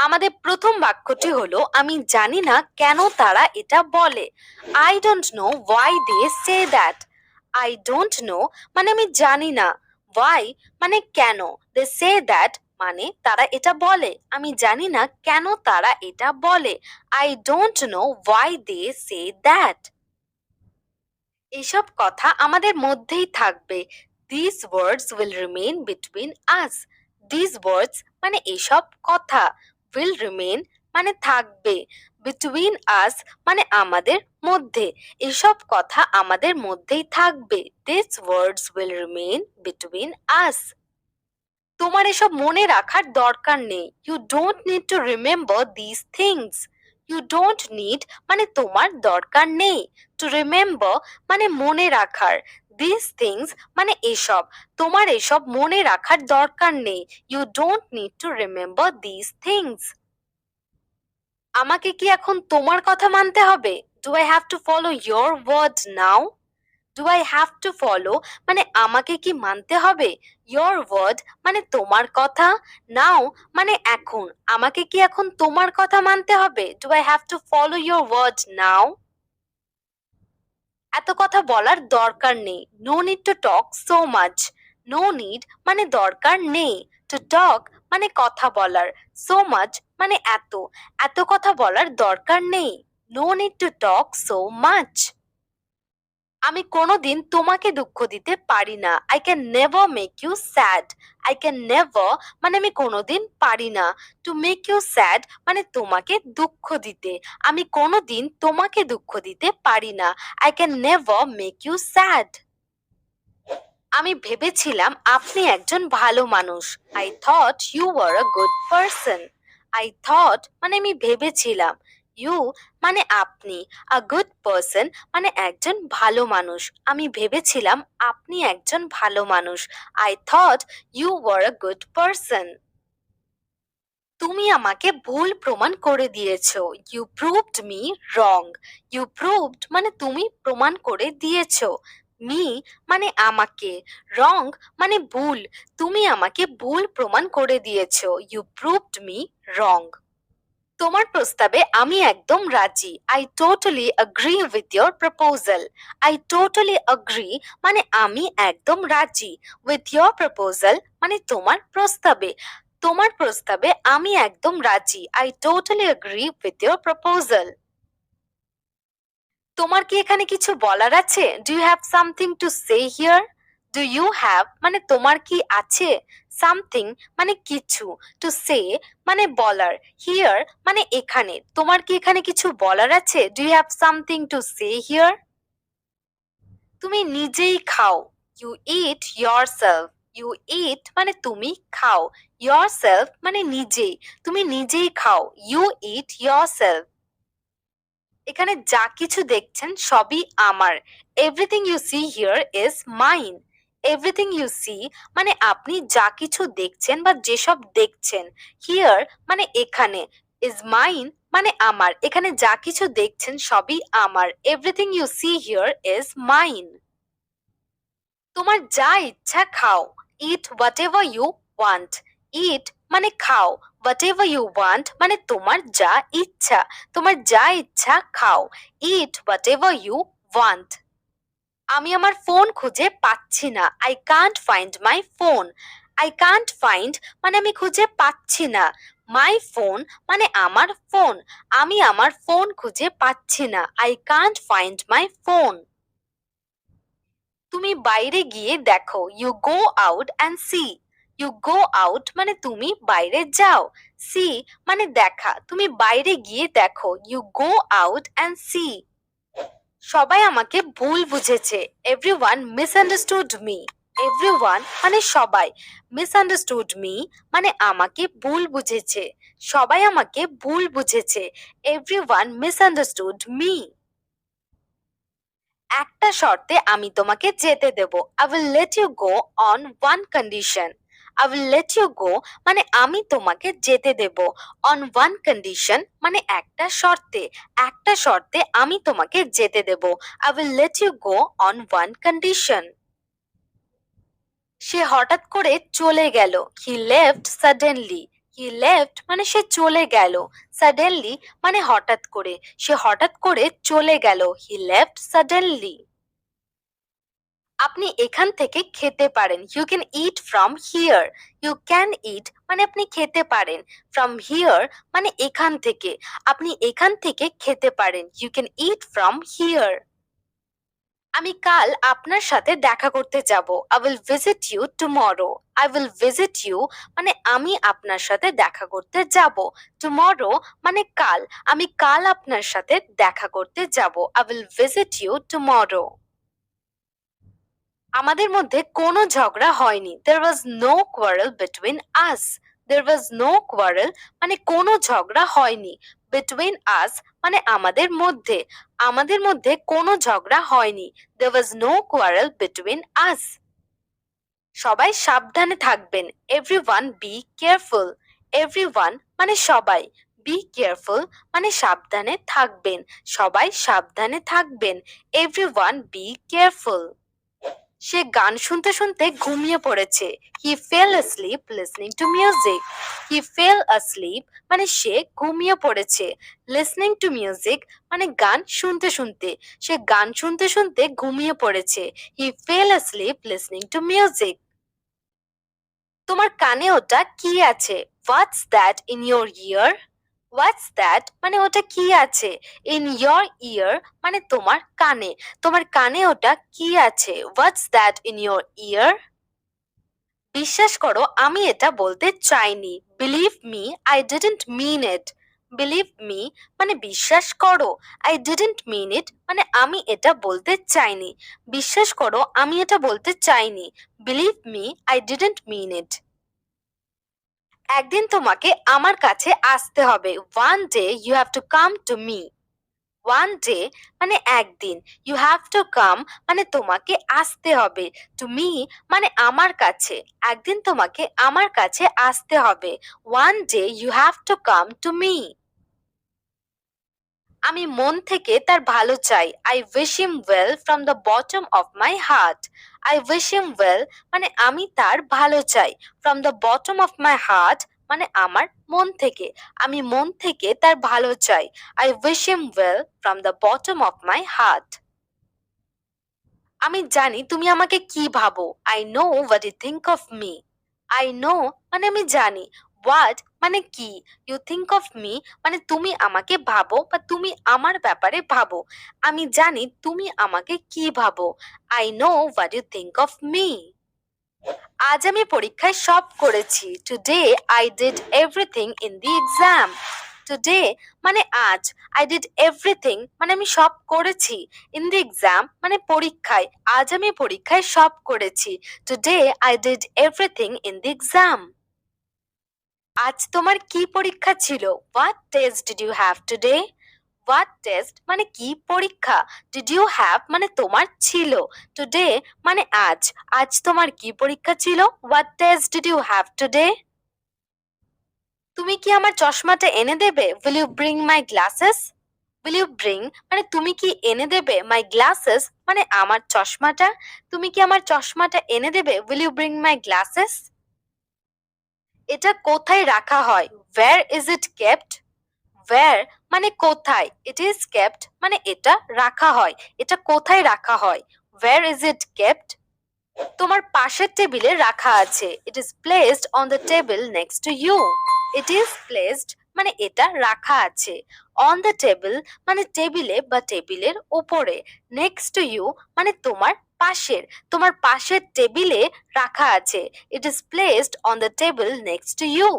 আমাদের প্রথম বাক্যটি হলো আমি জানি না কেন তারা এটা বলে। I don't know why they say that. I don't know মানে আমি জানি না, ওয়াই মানে কেন, দে সে দ্যাট মানে তারা এটা বলে। আমি জানি না কেন তারা এটা বলে। I don't know why they say that. এসব কথা আমাদের মধ্যেই থাকবে। These words will remain between us. These words মানে এসব কথা, will remain মানে থাকবে, between us মানে আমাদের মধ্যে। এসব কথা আমাদের মধ্যেই থাকবে। These words will remain between us. তোমার এসব মনে রাখার দরকার নেই। You don't need to remember these things. You don't need মানে তোমার দরকার নেই। To remember মানে মনে রাখার। These things মানে এসব। তোমার এসব মনে রাখার দরকার নেই। You don't need to remember these things. আমাকে কি এখন তোমার কথা মানতে হবে? Do I have to follow your word now? Do I have to follow মানে আমাকে কি মানতে হবে? Your word মানে তোমার কথা, now মানে এখন। আমাকে কি এখন তোমার কথা মানতে হবে? Do I have to follow your word now? এত কথা বলার দরকার নেই। No need to talk so much. No need মানে দরকার নেই। To talk মানে কথা বলার। So much মানে এত। এত কথা বলার দরকার নেই। No need to talk so much. আমি কোনোদিন তোমাকে দুঃখ দিতে পারি না। I can never make you sad. I can never মানে আমি কোনোদিন পারি না। To make you sad মানে তোমাকে দুঃখ দিতে। আমি কোনোদিন তোমাকে দুঃখ দিতে পারি না। I can never make you sad. আমি ভেবেছিলাম আপনি একজন ভালো মানুষ। I thought you were a good person. I thought মানে আমি ভেবেছিলাম। You মানে আপনি, a good person মানে একজন ভালো মানুষ। আমি ভেবেছিলাম আপনি একজন ভালো মানুষ। I thought you were a good person. তুমি আমাকে ভুল প্রমাণ করে দিয়েছো। You proved me wrong. You proved মানে তুমি প্রমাণ করে দিয়েছো। Me মানে আমাকে, wrong মানে ভুল। তুমি আমাকে ভুল প্রমাণ করে দিয়েছো। You proved me wrong. তোমার প্রস্তাবে আমি একদম রাজি। I totally agree with your proposal. I totally agree মানে আমি একদম রাজি। With your proposal মানে তোমার প্রস্তাবে। তোমার প্রস্তাবে আমি একদম রাজি। I totally agree with your proposal. তোমার কি এখানে কিছু বলার আছে? Do you have something to say here? Do you have মানে তোমার কি আছে? Something মানে কিছু, to say মানে বলার, here মানে এখানে। তোমার কি এখানে কিছু বলার আছে? Do you have something to say here? তুমি নিজেই খাও। You eat yourself. You eat মানে তুমি খাও। Yourself মানে নিজেই। তুমি নিজেই খাও। You eat yourself. এখানে যা কিছু দেখছেন সবই আমার। Everything you see here is mine. Everything you see মানে আপনি যা কিছু দেখছেন বা যেসব দেখছেন। হিয়ার মানে এখানে, ইজ মাইন মানে আমার। এখানে যা কিছু দেখছেন সবই আমার। Everything you see here is mine. তোমার যা ইচ্ছা খাও। Eat whatever you want. Eat মানে খাও, হোয়াট এভার ইউ ওয়ান্ট মানে তোমার যা ইচ্ছা। তোমার যা ইচ্ছা খাও। Eat whatever you want. আমি আমার ফোন খুঁজে পাচ্ছি না। I can't find my phone. I can't find মানে আমি খুঁজে পাচ্ছি না। মাই ফোন মানে আমার ফোন। আমি আমার ফোন খুঁজে পাচ্ছি না। I can't find my phone. তুমি বাইরে গিয়ে দেখো। You go out and see. You go out মানে তুমি বাইরে যাও। সি মানে দেখা। তুমি বাইরে গিয়ে দেখো। You go out and see. সবাই আমাকে ভুল বুঝেছে। Everyone misunderstood me. এভরিওয়ান মানে সবাই। মিসআন্ডারস্টুড মি মানে আমাকে ভুল বুঝেছে। সবাই আমাকে ভুল বুঝেছে। Everyone misunderstood me. একটা শর্তে আমি তোমাকে যেতে দেব। I will let you go on one condition. I will let you go মানে আমি তোমাকে যেতে দেব। On one condition মানে একটা শর্তে। একটা শর্তে আমি তোমাকে যেতে দেব। I will let you go on one condition. সে হঠাৎ করে চলে গেল। He left suddenly. He left মানে সে চলে গেল। সাডেনলি মানে হঠাৎ করে, সে হঠাৎ করে চলে গেল। He left suddenly. আপনি এখান থেকে খেতে পারেন। You can eat from here. You can eat মানে আপনি খেতে পারেন। ফ্রম হিয়ার মানে এখান থেকে। আপনি এখান থেকে খেতে পারেন। You can eat from here. আমি কাল আপনার সাথে দেখা করতে যাব। I will visit you tomorrow. I will visit you মানে আমি আপনার সাথে দেখা করতে যাব। টুমরো মানে কাল। আমি কাল আপনার সাথে দেখা করতে যাব। I will visit you tomorrow. আমাদের মধ্যে কোনো ঝগড়া হয়নি। There was no quarrel between us. There was no quarrel মানে কোনো ঝগড়া হয়নি। Between us মানে আমাদের মধ্যে। আমাদের মধ্যে কোনো ঝগড়া হয়নি। There was no quarrel between us. সবাই সাবধানে থাকবেন। Everyone be careful. Everyone মানে সবাই। Be careful মানে সাবধানে থাকবেন। সবাই সাবধানে থাকবেন। Everyone be careful. সে গান শুনতে শুনতে ঘুমিয়ে পড়েছে। He fell asleep listening to music. He fell asleep মানে সে ঘুমিয়ে পড়েছে। listening to music মানে গান শুনতে শুনতে। সে গান শুনতে শুনতে ঘুমিয়ে পড়েছে। He fell asleep listening to music. তোমার কানে ওটা কি আছে? What's that in your ear? What's that মানে ওটা কি আছে? In your ear মানে তোমার কানে। তোমার কানে ওটা কি আছে? What's that in your ear? বিশ্বাস করো আমি এটা বলতে চাইনি। Believe me, I didn't mean it. Believe me মানে বিশ্বাস করো। I didn't mean it মানে আমি এটা বলতে চাইনি। বিশ্বাস করো আমি এটা বলতে চাইনি। Believe me, I didn't mean it. একদিন তোমাকে আমার কাছে আসতে হবে। One day you have to come to me. One day মানে একদিন। You have to come মানে তোমাকে আসতে হবে। To me মানে আমার কাছে। একদিন তোমাকে আমার কাছে আসতে হবে। One day you have to come to me. আমি মন থেকে তার ভালো চাই। I wish him well from the bottom of my heart. I wish him well মানে আমি তার ভালো চাই। From the bottom of my heart মানে আমার মন থেকে। আমি মন থেকে তার ভালো চাই। I wish him well from the bottom of my heart. আমি জানি তুমি আমাকে কি ভাবো। I know what you think of me. I know মানে আমি জানি। What মানে কি। You think of me মানে তুমি আমাকে ভাবো বা তুমি আমার ব্যাপারে ভাবো। আমি জানি তুমি আমাকে কি ভাবো। I know what you think of me. আজ আমি পরীক্ষায় সব করেছি। Today I did everything in the exam. Today মানে আজ। I did everything মানে আমি সব করেছি। In the exam মানে পরীক্ষায়। আজ আমি পরীক্ষায় সব করেছি। Today I did everything in the exam. আজ তোমার কি পরীক্ষা ছিল? What test did you have today? What test মানে কি পরীক্ষা? Did you have মানে তোমার ছিল। Today মানে আজ। আজ তোমার কি পরীক্ষা ছিল? What test did you have today? তুমি কি আমার চশমাটা এনে দেবে? Will you bring my glasses? Will you bring মানে তুমি কি এনে দেবে? My glasses মানে আমার চশমাটা। তুমি কি আমার চশমাটা এনে দেবে? Will you bring my glasses? এটা কোথায় রাখা হয়? Where is it kept? Where মানে কোথায়। It is kept মানে এটা রাখা হয়। এটা কোথায় রাখা হয়? Where is it kept? তোমার পাশের টেবিলে রাখা আছে। It is placed on the table next to you. It is placed মানে এটা রাখা আছে। On the table মানে টেবিলে বা টেবিলের উপরে। Next to you মানে তোমার পাশের। তোমার পাশের টেবিলে রাখা আছে। It is placed on the table next to you.